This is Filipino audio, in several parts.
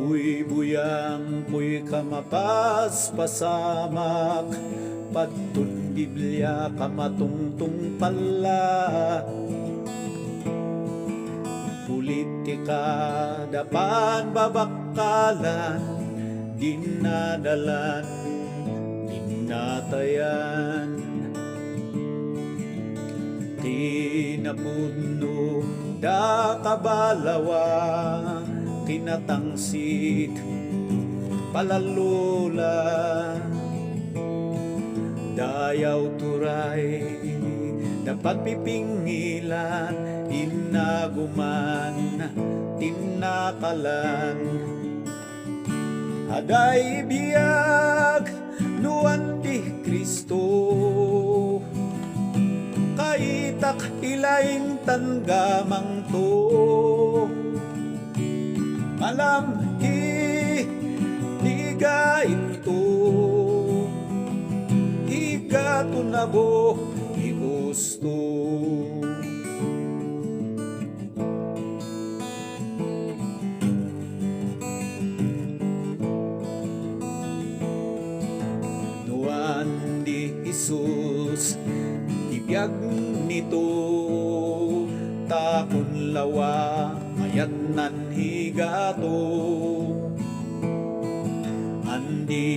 buyang puy kamapas pasamak padtun Biblia kamatungtung pala politika dapan babakalan dinadalan dinatayan kinapuno da kabalawa kinatangsit palalula dayaw turay dapat pipingilan inaguman tinakalan haday biyag nuan di Kristo kaitak ilaing tanggamang to malam higa ito higa tunabo igusto nuan di Jesus ibiyag nito takon lawa mayat nan higato andi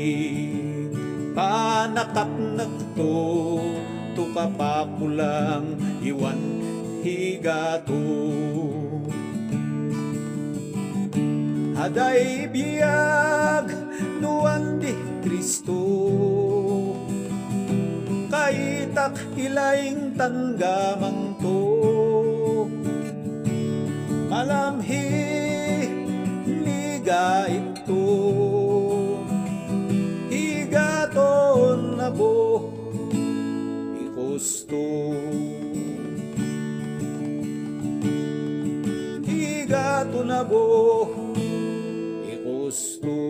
panakapnak to kapapulang iwan higato haday biyag nuan di Kristo kaitak ilaing tanggamang to malamhi liga ito higaton na bo ikusto higaton na bo ikusto